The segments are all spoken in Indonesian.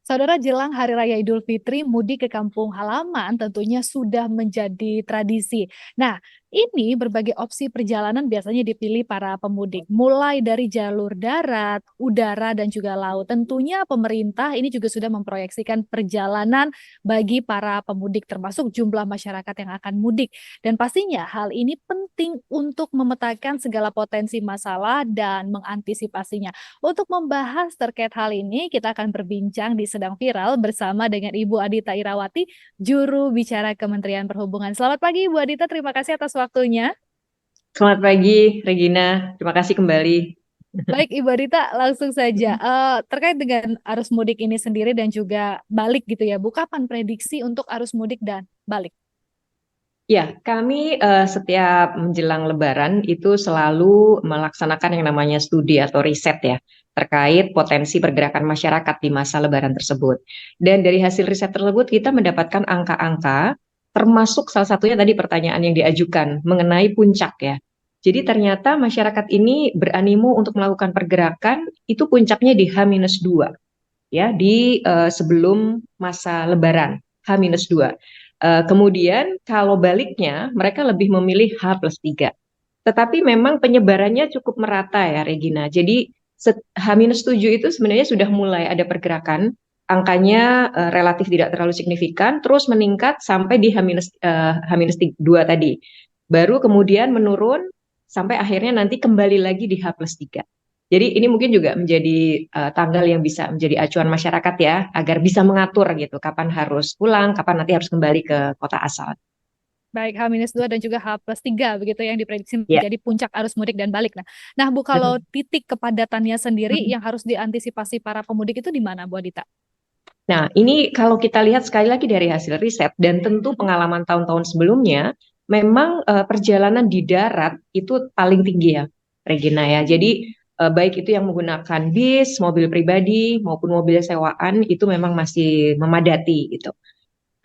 Saudara, jelang Hari Raya Idul Fitri, mudik ke kampung halaman tentunya sudah menjadi tradisi. Nah, ini berbagai opsi perjalanan biasanya dipilih para pemudik, mulai dari jalur darat, udara, dan juga laut. Tentunya pemerintah ini juga sudah memproyeksikan perjalanan bagi para pemudik, termasuk jumlah masyarakat yang akan mudik. Dan pastinya hal ini penting untuk memetakan segala potensi masalah dan mengantisipasinya. Untuk membahas terkait hal ini, kita akan berbincang di Sedang Viral bersama dengan Ibu Adita Irawati, juru bicara Kementerian Perhubungan. Selamat pagi, Ibu Adita. Terima kasih atas waktunya. Selamat pagi, Regina. Terima kasih kembali. Baik, Ibu Adita, langsung saja. Terkait dengan arus mudik ini sendiri dan juga balik gitu ya, Bu, kapan prediksi untuk arus mudik dan balik? Ya, kami setiap menjelang Lebaran itu selalu melaksanakan yang namanya studi atau riset ya, terkait potensi pergerakan masyarakat di masa Lebaran tersebut. Dan dari hasil riset tersebut kita mendapatkan angka-angka, termasuk salah satunya tadi pertanyaan yang diajukan mengenai puncak ya. Jadi ternyata masyarakat ini beranimo untuk melakukan pergerakan itu puncaknya di H-2 ya, di sebelum masa Lebaran H-2. Kemudian kalau baliknya mereka lebih memilih H+3. Tetapi memang penyebarannya cukup merata ya Regina. Jadi H-7 itu sebenarnya sudah mulai ada pergerakan, angkanya relatif tidak terlalu signifikan, terus meningkat sampai di H-2 tadi. Baru kemudian menurun sampai akhirnya nanti kembali lagi di H+3. Jadi ini mungkin juga menjadi tanggal yang bisa menjadi acuan masyarakat ya, agar bisa mengatur gitu, kapan harus pulang, kapan nanti harus kembali ke kota asal. Baik H-2 dan juga H+3 begitu yang diprediksi Ya. menjadi puncak arus mudik dan balik. Nah, Bu, kalau titik kepadatannya sendiri yang harus diantisipasi para pemudik itu di mana, Bu Adita? Nah, ini kalau kita lihat sekali lagi dari hasil riset dan tentu pengalaman tahun-tahun sebelumnya, memang perjalanan di darat itu paling tinggi ya, Regina ya. Jadi baik itu yang menggunakan bis, mobil pribadi maupun mobil sewaan itu memang masih memadati gitu.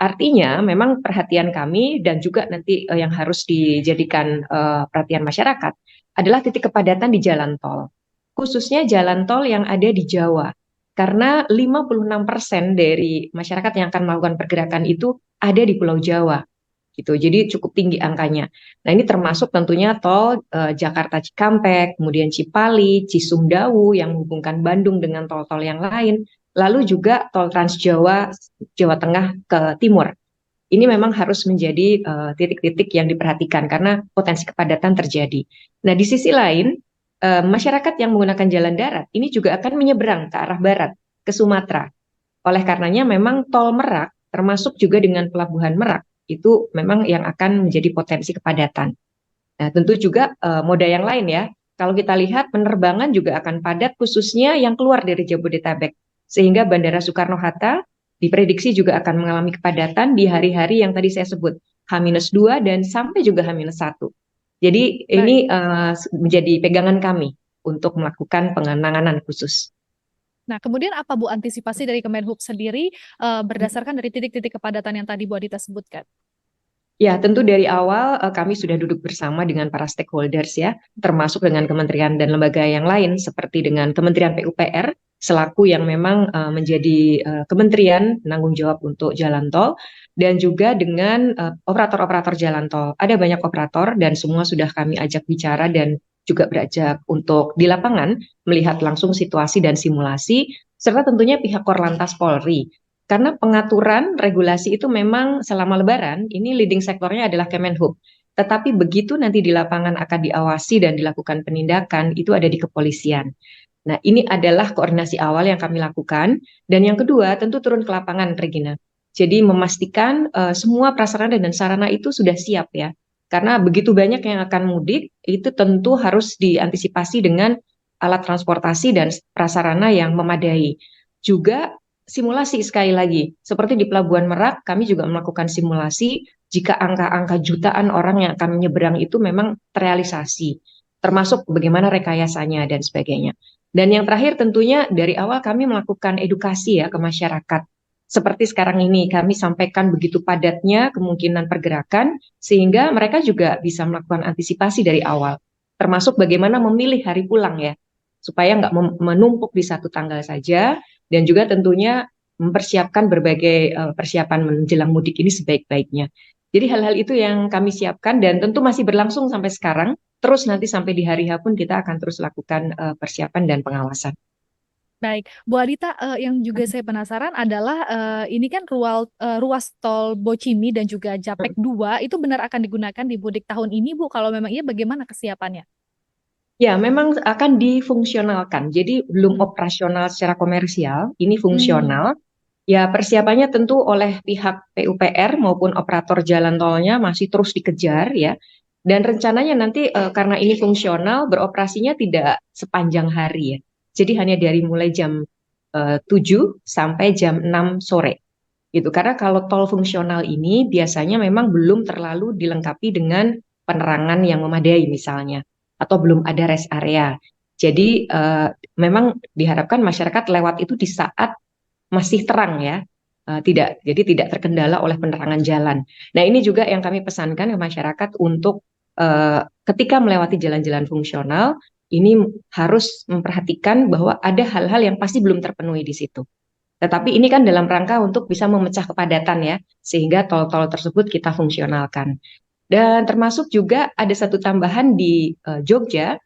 Artinya memang perhatian kami dan juga nanti yang harus dijadikan perhatian masyarakat adalah titik kepadatan di jalan tol. Khususnya jalan tol yang ada di Jawa. Karena 56% dari masyarakat yang akan melakukan pergerakan itu ada di Pulau Jawa gitu. Jadi cukup tinggi angkanya. Nah, ini termasuk tentunya tol Jakarta Cikampek, kemudian Cipali, Cisumdawu yang menghubungkan Bandung dengan tol-tol yang lain, lalu juga tol Trans Jawa, Jawa Tengah ke timur. Ini memang harus menjadi titik-titik yang diperhatikan karena potensi kepadatan terjadi. Nah, di sisi lain, masyarakat yang menggunakan jalan darat ini juga akan menyeberang ke arah barat, ke Sumatera. Oleh karenanya memang tol Merak, termasuk juga dengan pelabuhan Merak, itu memang yang akan menjadi potensi kepadatan. Nah, tentu juga moda yang lain ya. Kalau kita lihat penerbangan juga akan padat khususnya yang keluar dari Jabodetabek. Sehingga Bandara Soekarno-Hatta diprediksi juga akan mengalami kepadatan di hari-hari yang tadi saya sebut, H-2 dan sampai juga H-1. Jadi Baik. ini menjadi pegangan kami untuk melakukan pengenanganan khusus. Nah, kemudian apa, Bu, antisipasi dari Kemenhub sendiri berdasarkan dari titik-titik kepadatan yang tadi Bu Adita sebutkan? Ya, tentu dari awal kami sudah duduk bersama dengan para stakeholders ya, termasuk dengan kementerian dan lembaga yang lain seperti dengan Kementerian PUPR selaku yang memang menjadi kementerian penanggung jawab untuk jalan tol dan juga dengan operator-operator jalan tol. Ada banyak operator dan semua sudah kami ajak bicara dan juga berakjak untuk di lapangan melihat langsung situasi dan simulasi serta tentunya pihak Korlantas Polri. Karena pengaturan regulasi itu memang selama Lebaran ini leading sektornya adalah Kemenhub. Tetapi begitu nanti di lapangan akan diawasi dan dilakukan penindakan itu ada di kepolisian. Nah, ini adalah koordinasi awal yang kami lakukan. Dan yang kedua tentu turun ke lapangan, Regina. Jadi memastikan semua prasarana dan sarana itu sudah siap ya. Karena begitu banyak yang akan mudik, itu tentu harus diantisipasi dengan alat transportasi dan prasarana yang memadai. Juga simulasi sekali lagi, seperti di Pelabuhan Merak, kami juga melakukan simulasi jika angka-angka jutaan orang yang akan menyeberang itu memang terrealisasi, termasuk bagaimana rekayasanya dan sebagainya. Dan yang terakhir tentunya dari awal kami melakukan edukasi ya ke masyarakat. Seperti sekarang ini kami sampaikan begitu padatnya kemungkinan pergerakan sehingga mereka juga bisa melakukan antisipasi dari awal. Termasuk bagaimana memilih hari pulang ya, supaya nggak menumpuk di satu tanggal saja dan juga tentunya mempersiapkan berbagai persiapan menjelang mudik ini sebaik-baiknya. Jadi hal-hal itu yang kami siapkan dan tentu masih berlangsung sampai sekarang. Terus nanti sampai di hari H pun kita akan terus lakukan persiapan dan pengawasan. Baik, Bu Adita, yang juga saya penasaran adalah ini kan ruas tol Bocimi dan juga Japek 2 itu benar akan digunakan di mudik tahun ini, Bu? Kalau memang iya, bagaimana kesiapannya? Ya, memang akan difungsionalkan. Jadi belum Hmm. operasional secara komersial, ini Hmm. fungsional. Ya, persiapannya tentu oleh pihak PUPR maupun operator jalan tolnya masih terus dikejar ya. Dan rencananya nanti karena ini fungsional, beroperasinya tidak sepanjang hari ya. Jadi hanya dari mulai jam 7 sampai jam 6 sore. Gitu. Karena kalau tol fungsional ini biasanya memang belum terlalu dilengkapi dengan penerangan yang memadai misalnya, atau belum ada rest area. Jadi memang diharapkan masyarakat lewat itu di saat masih terang ya, jadi tidak terkendala oleh penerangan jalan. Nah ini juga yang kami pesankan ke masyarakat untuk ketika melewati jalan-jalan fungsional ini harus memperhatikan bahwa ada hal-hal yang pasti belum terpenuhi di situ. Tetapi ini kan dalam rangka untuk bisa memecah kepadatan ya, sehingga tol-tol tersebut kita fungsionalkan. Dan termasuk juga ada satu tambahan di Jogja,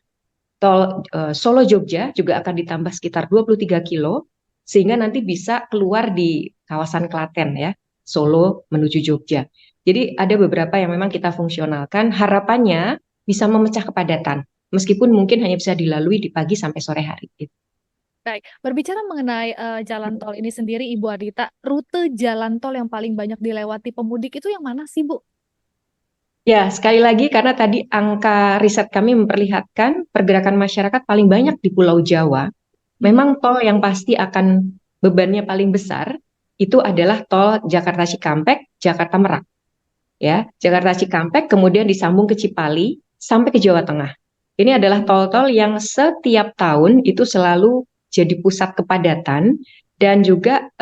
tol Solo Jogja juga akan ditambah sekitar 23 kilo, sehingga nanti bisa keluar di kawasan Klaten ya, Solo menuju Jogja. Jadi ada beberapa yang memang kita fungsionalkan, harapannya bisa memecah kepadatan, meskipun mungkin hanya bisa dilalui di pagi sampai sore hari. Baik, berbicara mengenai jalan tol ini sendiri, Ibu Adita, rute jalan tol yang paling banyak dilewati pemudik itu yang mana sih, Bu? Ya, sekali lagi karena tadi angka riset kami memperlihatkan pergerakan masyarakat paling banyak di Pulau Jawa. Mm-mm. Memang tol yang pasti akan bebannya paling besar itu adalah tol Jakarta Cikampek, Jakarta Merak. Ya, Jakarta Cikampek kemudian disambung ke Cipali sampai ke Jawa Tengah. Ini adalah tol-tol yang setiap tahun itu selalu jadi pusat kepadatan dan juga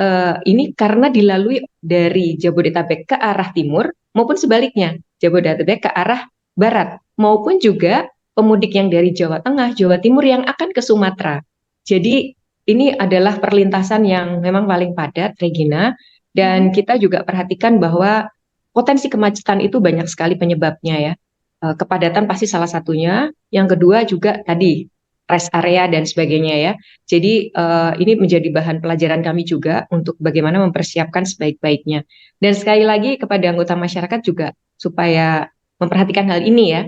ini karena dilalui dari Jabodetabek ke arah timur maupun sebaliknya, Jabodetabek ke arah barat maupun juga pemudik yang dari Jawa Tengah, Jawa Timur yang akan ke Sumatera. Jadi ini adalah perlintasan yang memang paling padat, Regina, Mm-mm. dan kita juga perhatikan bahwa potensi kemacetan itu banyak sekali penyebabnya ya. Kepadatan pasti salah satunya. Yang kedua juga tadi rest area dan sebagainya ya. Jadi ini menjadi bahan pelajaran kami juga untuk bagaimana mempersiapkan sebaik-baiknya. Dan sekali lagi kepada anggota masyarakat juga supaya memperhatikan hal ini ya.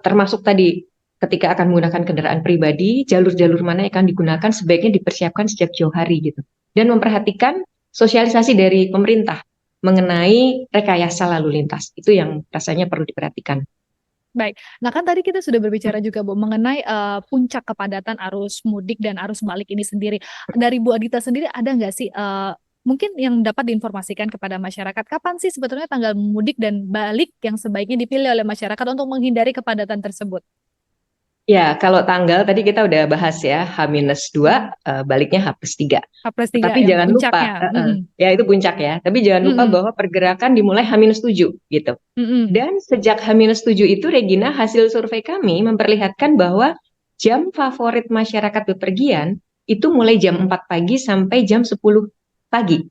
Termasuk tadi ketika akan menggunakan kendaraan pribadi, jalur-jalur mana yang akan digunakan sebaiknya dipersiapkan sejak jauh hari gitu. Dan memperhatikan sosialisasi dari pemerintah mengenai rekayasa lalu lintas. Itu yang rasanya perlu diperhatikan. Baik, nah kan tadi kita sudah berbicara juga Bu mengenai puncak kepadatan arus mudik dan arus balik ini sendiri. Dari Bu Adita sendiri ada nggak sih mungkin yang dapat diinformasikan kepada masyarakat kapan sih sebetulnya tanggal mudik dan balik yang sebaiknya dipilih oleh masyarakat untuk menghindari kepadatan tersebut? Ya, kalau tanggal tadi kita udah bahas ya, H-2, baliknya H+3. H+3 Tetapi yang jangan lupa, puncaknya. Mm-mm. ya itu puncak ya. Tapi jangan lupa Mm-mm. bahwa pergerakan dimulai H-7 gitu. Mm-mm. Dan sejak H-7 itu, Regina, hasil survei kami memperlihatkan bahwa jam favorit masyarakat bepergian itu mulai jam 4 pagi sampai jam 10 pagi.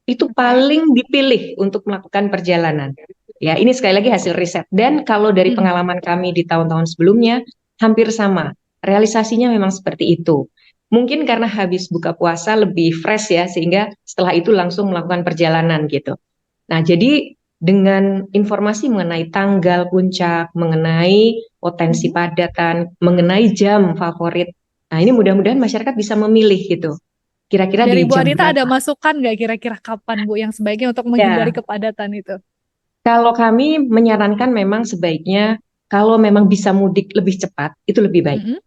Itu Oke. paling dipilih untuk melakukan perjalanan. Ya, ini sekali lagi hasil riset. Dan kalau dari Mm-mm. pengalaman kami di tahun-tahun sebelumnya, hampir sama. Realisasinya memang seperti itu. Mungkin karena habis buka puasa lebih fresh ya, sehingga setelah itu langsung melakukan perjalanan gitu. Nah, jadi dengan informasi mengenai tanggal puncak, mengenai potensi Mm-mm. padatan, mengenai jam favorit, nah ini mudah-mudahan masyarakat bisa memilih gitu. Kira-kira Dari di Bu jam Adita ada berapa? masukan nggak kira-kira kapan Bu yang sebaiknya untuk menghindari Ya, kepadatan itu? kalau kami menyarankan memang sebaiknya kalau memang bisa mudik lebih cepat, itu lebih baik. Mm-mm.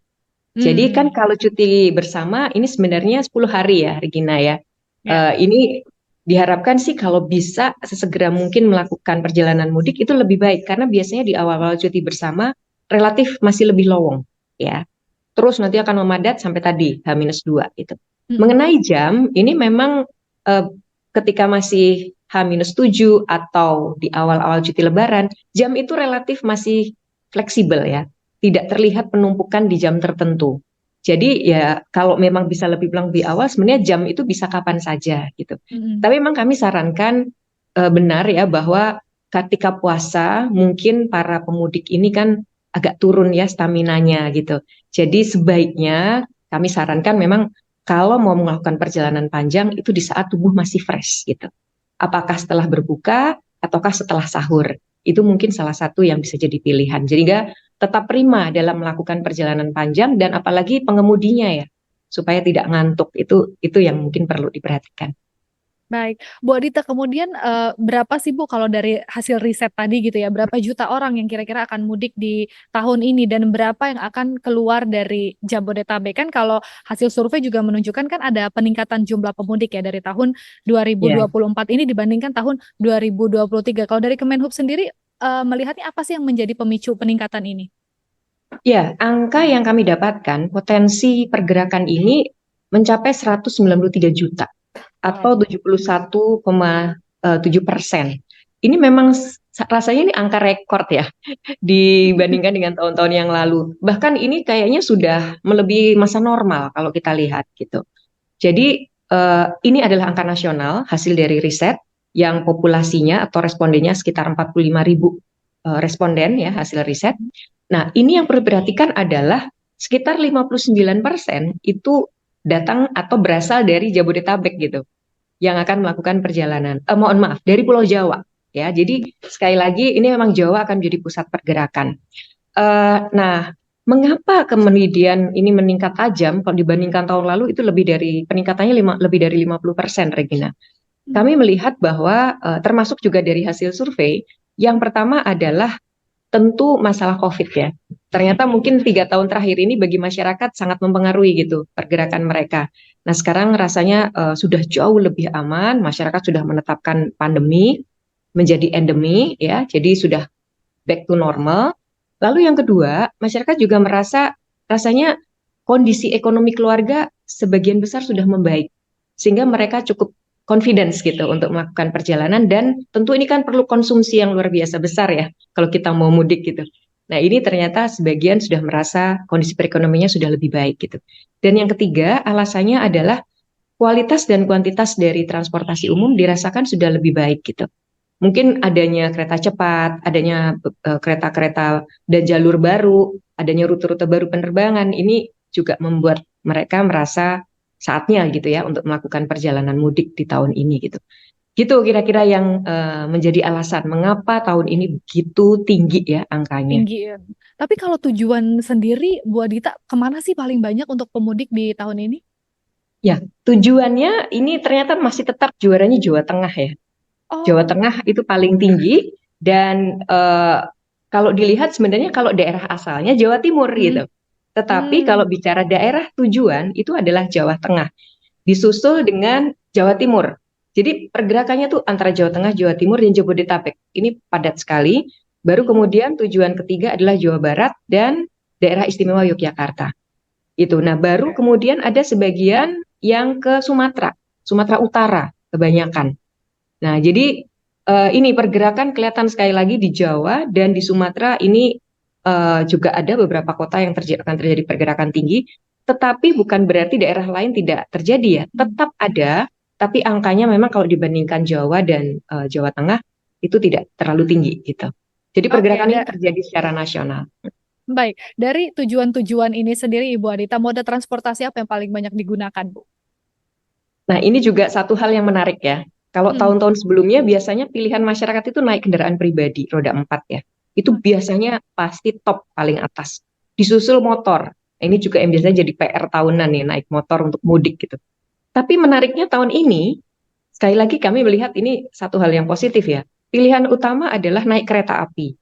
Jadi kan Mm. kalau cuti bersama ini sebenarnya 10 hari ya, Regina ya. Ya. Ini diharapkan sih kalau bisa sesegera mungkin melakukan perjalanan mudik itu lebih baik karena biasanya di awal-awal cuti bersama relatif masih lebih lowong ya. Terus nanti akan memadat sampai tadi H-2 gitu. Mm-mm. Mengenai jam, ini memang eh, ketika masih H-7 atau di awal-awal cuti Lebaran, jam itu relatif masih fleksibel ya. Tidak terlihat penumpukan di jam tertentu. Jadi ya kalau memang bisa lebih awal, sebenarnya jam itu bisa kapan saja gitu. Mm-mm. Tapi memang kami sarankan benar ya bahwa ketika puasa mungkin para pemudik ini kan agak turun ya staminanya gitu. Jadi sebaiknya kami sarankan memang kalau mau melakukan perjalanan panjang itu di saat tubuh masih fresh gitu. Apakah setelah berbuka ataukah setelah sahur? Itu mungkin salah satu yang bisa jadi pilihan. Jadi tetap prima dalam melakukan perjalanan panjang dan apalagi pengemudinya ya, supaya tidak ngantuk. Itu yang mungkin perlu diperhatikan. Baik, Bu Adita, kemudian berapa sih Bu kalau dari hasil riset tadi gitu ya, berapa juta orang yang kira-kira akan mudik di tahun ini dan berapa yang akan keluar dari Jabodetabek? Kan kalau hasil survei juga menunjukkan kan ada peningkatan jumlah pemudik ya dari tahun Ya. 2024 ini dibandingkan tahun 2023. Kalau dari Kemenhub sendiri melihatnya apa sih yang menjadi pemicu peningkatan ini? Ya, angka yang kami dapatkan, potensi pergerakan ini mencapai 193 juta atau Wow. 71,7%. Ini memang rasanya ini angka rekor ya dibandingkan dengan tahun-tahun yang lalu. Bahkan ini kayaknya sudah melebihi masa normal kalau kita lihat gitu. Jadi ini adalah angka nasional hasil dari riset yang populasinya atau respondennya sekitar 45 ribu responden ya hasil riset. Nah, ini yang perlu diperhatikan adalah sekitar 59% itu datang atau berasal dari Jabodetabek gitu, yang akan melakukan perjalanan. Mohon maaf, dari Pulau Jawa ya. Jadi sekali lagi ini memang Jawa akan menjadi pusat pergerakan. Nah, mengapa kemudian ini meningkat tajam kalau dibandingkan tahun lalu itu peningkatannya lebih dari 50%, Regina. Kami melihat bahwa termasuk juga dari hasil survei, yang pertama adalah tentu masalah COVID ya. Ternyata mungkin 3 tahun terakhir ini bagi masyarakat sangat mempengaruhi gitu pergerakan mereka. Nah sekarang rasanya sudah jauh lebih aman, masyarakat sudah menetapkan pandemi menjadi endemi ya, jadi sudah back to normal. Lalu yang kedua, masyarakat juga merasa rasanya kondisi ekonomi keluarga sebagian besar sudah membaik, sehingga mereka cukup confidence gitu untuk melakukan perjalanan dan tentu ini kan perlu konsumsi yang luar biasa besar ya kalau kita mau mudik gitu. Nah ini ternyata sebagian sudah merasa kondisi perekonomiannya sudah lebih baik gitu. Dan yang ketiga alasannya adalah kualitas dan kuantitas dari transportasi umum dirasakan sudah lebih baik gitu. Mungkin adanya kereta cepat, adanya kereta-kereta dan jalur baru, adanya rute-rute baru penerbangan, ini juga membuat mereka merasa saatnya gitu ya untuk melakukan perjalanan mudik di tahun ini gitu. Gitu kira-kira yang menjadi alasan mengapa tahun ini begitu tinggi ya angkanya. Tinggi ya. Tapi kalau tujuan sendiri, Bu Adita, kemana sih paling banyak untuk pemudik di tahun ini? Ya, tujuannya ini ternyata masih tetap juaranya Jawa Tengah ya. Jawa Oh, Tengah itu paling tinggi dan kalau dilihat sebenarnya kalau daerah asalnya Jawa Timur mm, gitu. Tetapi kalau mm, bicara daerah tujuan itu adalah Jawa Tengah, disusul dengan Jawa Timur. Jadi pergerakannya tuh antara Jawa Tengah, Jawa Timur dan Jabodetabek. Ini padat sekali. Baru mm. kemudian tujuan ketiga adalah Jawa Barat dan daerah istimewa Yogyakarta. Itu. Nah, baru kemudian ada sebagian yang ke Sumatera, Sumatera Utara kebanyakan. Nah, jadi ini pergerakan kelihatan sekali lagi di Jawa dan di Sumatera ini juga ada beberapa kota yang akan terjadi pergerakan tinggi, tetapi bukan berarti daerah lain tidak terjadi ya, tetap ada, tapi angkanya memang kalau dibandingkan Jawa dan Jawa Tengah itu tidak terlalu tinggi gitu. Jadi Oke, pergerakan ini terjadi secara nasional. baik. Dari tujuan-tujuan ini sendiri, Ibu Adita, moda transportasi apa yang paling banyak digunakan, Bu? Nah, ini juga satu hal yang menarik ya. Kalau Hmm. tahun-tahun sebelumnya biasanya pilihan masyarakat itu naik kendaraan pribadi roda 4 ya. Itu Oke. biasanya pasti top paling atas. Disusul motor. Nah, ini juga yang biasanya jadi PR tahunan nih naik motor untuk mudik gitu. Tapi menariknya tahun ini, sekali lagi kami melihat ini satu hal yang positif ya. Pilihan utama adalah naik kereta api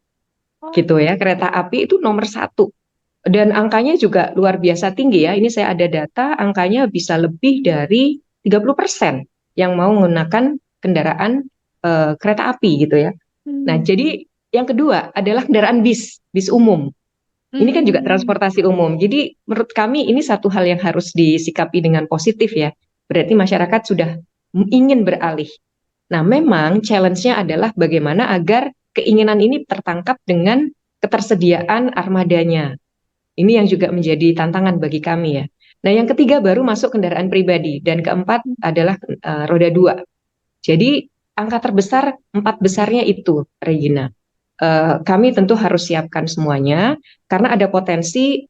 Oh, gitu ya. Kereta api itu nomor satu. Dan angkanya juga luar biasa tinggi ya. Ini saya ada data angkanya bisa lebih dari 30% yang mau menggunakan kendaraan kereta api gitu ya. Nah, hmm. jadi yang kedua adalah kendaraan bis umum. Ini kan juga Hmm. transportasi umum. Jadi menurut kami ini satu hal yang harus disikapi dengan positif ya. Berarti masyarakat sudah ingin beralih. Nah, memang challenge-nya adalah bagaimana agar keinginan ini tertangkap dengan ketersediaan armadanya. Ini yang juga menjadi tantangan bagi kami ya. Nah, yang ketiga baru masuk kendaraan pribadi dan keempat adalah roda dua. Jadi angka terbesar empat besarnya itu, Regina. Kami tentu harus siapkan semuanya karena ada potensi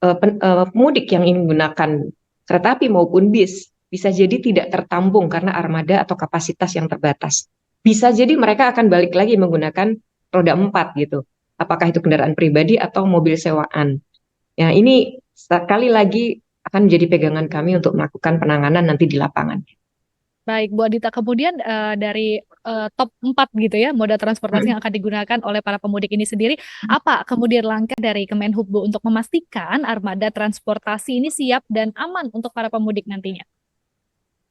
pemudik yang ingin menggunakan kereta api maupun bis bisa jadi tidak tertampung karena armada atau kapasitas yang terbatas. Bisa jadi mereka akan balik lagi menggunakan roda empat gitu. Apakah itu kendaraan pribadi atau mobil sewaan. Ya, ini sekali lagi akan menjadi pegangan kami untuk melakukan penanganan nanti di lapangan. Baik, Bu Adita, kemudian dari top 4 gitu ya, moda transportasi yang akan digunakan oleh para pemudik ini sendiri, apa kemudian langkah dari Kemenhub, Bu, untuk memastikan armada transportasi ini siap dan aman untuk para pemudik nantinya?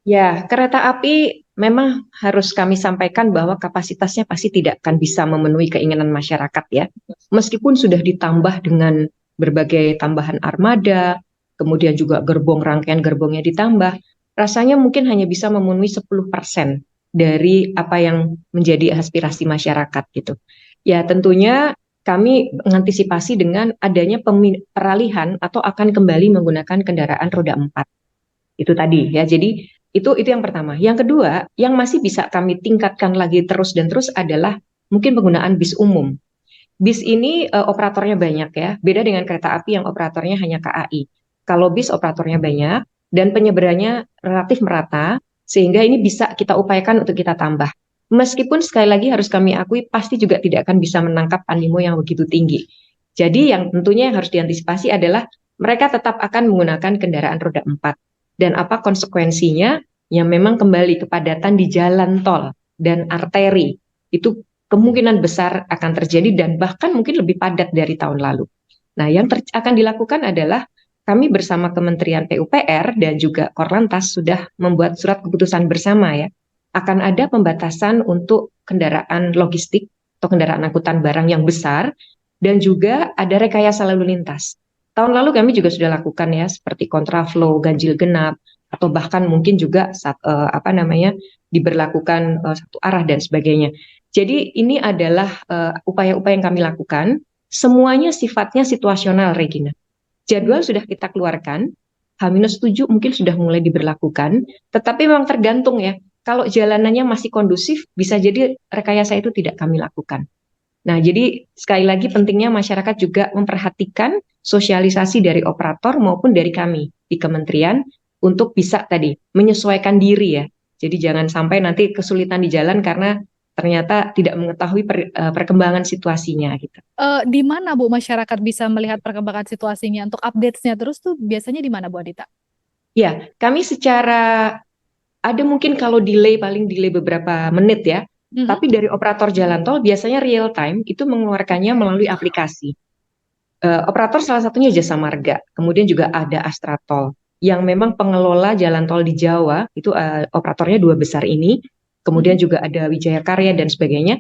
Ya, kereta api memang harus kami sampaikan bahwa kapasitasnya pasti tidak akan bisa memenuhi keinginan masyarakat ya. Meskipun sudah ditambah dengan berbagai tambahan armada, kemudian juga gerbong rangkaian gerbongnya ditambah, rasanya mungkin hanya bisa memenuhi 10% dari apa yang menjadi aspirasi masyarakat gitu. Ya, tentunya kami mengantisipasi dengan adanya peralihan atau akan kembali menggunakan kendaraan roda 4. Itu tadi ya. Jadi itu yang pertama. Yang kedua, yang masih bisa kami tingkatkan lagi terus dan terus adalah mungkin penggunaan bis umum. Bis ini operatornya banyak ya, beda dengan kereta api yang operatornya hanya KAI. Kalau bis operatornya banyak dan penyeberangannya relatif merata, sehingga ini bisa kita upayakan untuk kita tambah. Meskipun sekali lagi harus kami akui pasti juga tidak akan bisa menangkap animo yang begitu tinggi. Jadi yang tentunya yang harus diantisipasi adalah mereka tetap akan menggunakan kendaraan roda 4. Dan apa konsekuensinya? Yang memang kembali kepadatan di jalan tol dan arteri. Itu kemungkinan besar akan terjadi dan bahkan mungkin lebih padat dari tahun lalu. Nah, yang akan dilakukan adalah kami bersama Kementerian PUPR dan juga Korlantas sudah membuat surat keputusan bersama ya. Akan ada pembatasan untuk kendaraan logistik atau kendaraan angkutan barang yang besar dan juga ada rekayasa lalu lintas. Tahun lalu kami juga sudah lakukan ya seperti kontraflow, ganjil genap atau bahkan mungkin juga diberlakukan satu arah dan sebagainya. Jadi ini adalah upaya-upaya yang kami lakukan, semuanya sifatnya situasional, Regina. Jadwal sudah kita keluarkan, H-7 mungkin sudah mulai diberlakukan, tetapi memang tergantung ya, kalau jalanannya masih kondusif, bisa jadi rekayasa itu tidak kami lakukan. Nah, jadi sekali lagi pentingnya masyarakat juga memperhatikan sosialisasi dari operator maupun dari kami di kementerian untuk bisa tadi menyesuaikan diri ya. Jadi jangan sampai nanti kesulitan di jalan karena ternyata tidak mengetahui perkembangan situasinya gitu. Di mana, Bu, masyarakat bisa melihat perkembangan situasinya? Untuk updates-nya terus tuh biasanya di mana, Bu Adita? Ya, kami secara ada mungkin kalau delay paling delay beberapa menit ya. Tapi dari operator jalan tol biasanya real time itu mengeluarkannya melalui aplikasi. Operator salah satunya Jasa Marga, kemudian juga ada Astra Tol yang memang pengelola jalan tol di Jawa itu operatornya dua besar ini, kemudian juga ada Wijaya Karya dan sebagainya.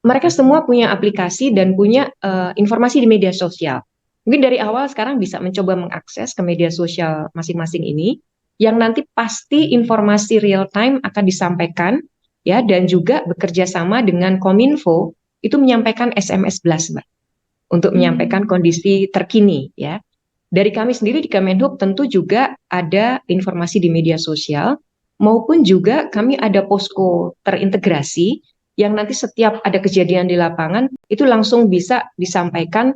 Mereka semua punya aplikasi dan punya informasi di media sosial. Mungkin dari awal sekarang bisa mencoba mengakses ke media sosial masing-masing ini, yang nanti pasti informasi real time akan disampaikan ya dan juga bekerja sama dengan Kominfo itu menyampaikan SMS blast, Mbak, untuk menyampaikan kondisi terkini ya. Dari kami sendiri di Kemenhub tentu juga ada informasi di media sosial maupun juga kami ada posko terintegrasi yang nanti setiap ada kejadian di lapangan itu langsung bisa disampaikan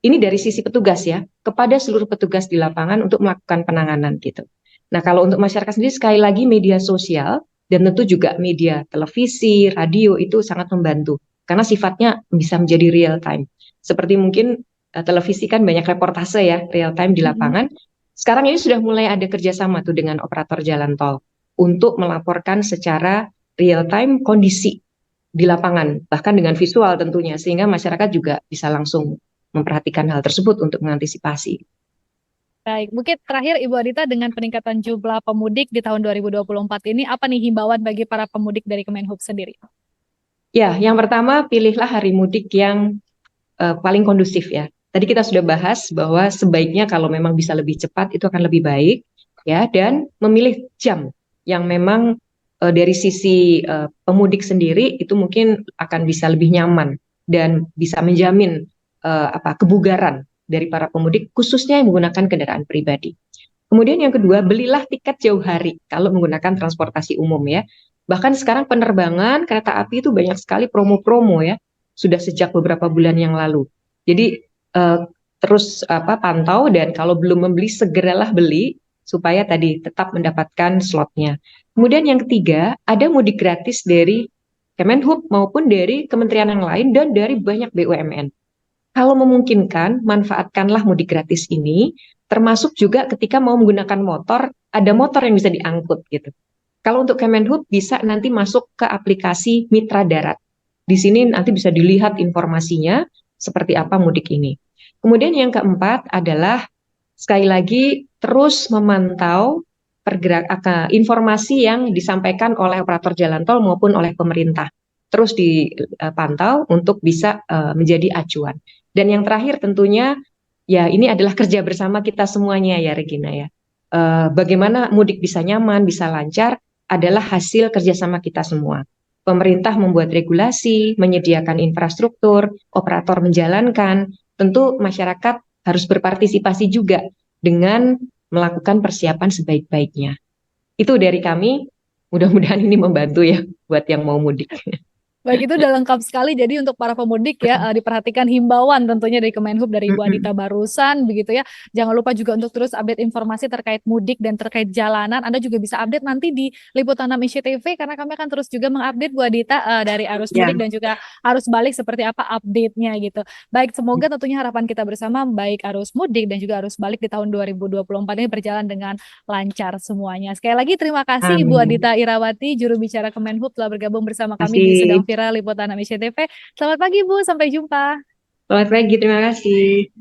ini dari sisi petugas ya kepada seluruh petugas di lapangan untuk melakukan penanganan gitu. Nah, kalau untuk masyarakat sendiri sekali lagi media sosial dan tentu juga media televisi, radio itu sangat membantu karena sifatnya bisa menjadi real time. Seperti mungkin televisi kan banyak reportase ya real time di lapangan. Sekarang ini sudah mulai ada kerjasama tuh dengan operator jalan tol untuk melaporkan secara real time kondisi di lapangan, bahkan dengan visual tentunya, sehingga masyarakat juga bisa langsung memperhatikan hal tersebut untuk mengantisipasi. Baik, mungkin terakhir Ibu Adita, dengan peningkatan jumlah pemudik di tahun 2024 ini, apa nih himbauan bagi para pemudik dari Kemenhub sendiri? Ya, yang pertama pilihlah hari mudik yang paling kondusif ya. Tadi kita sudah bahas bahwa sebaiknya kalau memang bisa lebih cepat itu akan lebih baik ya, dan memilih jam yang memang dari sisi pemudik sendiri itu mungkin akan bisa lebih nyaman dan bisa menjamin kebugaran dari para pemudik, khususnya yang menggunakan kendaraan pribadi. Kemudian yang kedua, belilah tiket jauh hari kalau menggunakan transportasi umum ya. Bahkan sekarang penerbangan kereta api itu banyak sekali promo-promo ya, sudah sejak beberapa bulan yang lalu. Jadi eh, terus pantau, dan kalau belum membeli segeralah beli supaya tadi tetap mendapatkan slotnya. Kemudian yang ketiga, ada mudik gratis dari Kemenhub maupun dari kementerian yang lain dan dari banyak BUMN. Kalau memungkinkan, manfaatkanlah mudik gratis ini, termasuk juga ketika mau menggunakan motor, ada motor yang bisa diangkut gitu. Kalau untuk Kemenhub bisa nanti masuk ke aplikasi Mitra Darat. Di sini nanti bisa dilihat informasinya seperti apa mudik ini. Kemudian yang keempat adalah sekali lagi terus memantau informasi yang disampaikan oleh operator jalan tol maupun oleh pemerintah. Terus dipantau untuk bisa menjadi acuan. Dan yang terakhir tentunya ya ini adalah kerja bersama kita semuanya ya Regina ya. Bagaimana mudik bisa nyaman, bisa lancar adalah hasil kerjasama kita semua. Pemerintah membuat regulasi, menyediakan infrastruktur, operator menjalankan, tentu masyarakat harus berpartisipasi juga dengan melakukan persiapan sebaik-baiknya. Itu dari kami, mudah-mudahan ini membantu ya buat yang mau mudik. Baik, itu udah lengkap sekali. Jadi untuk para pemudik ya, diperhatikan himbauan tentunya dari Kemenhub, dari Ibu Adita barusan begitu ya. Jangan lupa juga untuk terus update informasi terkait mudik dan terkait jalanan. Anda juga bisa update nanti di Liputan 6 ICTV, karena kami akan terus juga mengupdate Bu Adita dari arus Ya, mudik dan juga arus balik seperti apa update-nya gitu. Baik, semoga tentunya harapan kita bersama baik arus mudik dan juga arus balik di tahun 2024 ini berjalan dengan lancar semuanya. Sekali lagi terima kasih Ibu amin. Adita Irawati, juru bicara Kemenhub, telah bergabung bersama kami di Sedang Terima kasih. Viral Liputan 6 ICTV. Selamat pagi Bu, sampai jumpa. Selamat pagi, terima kasih.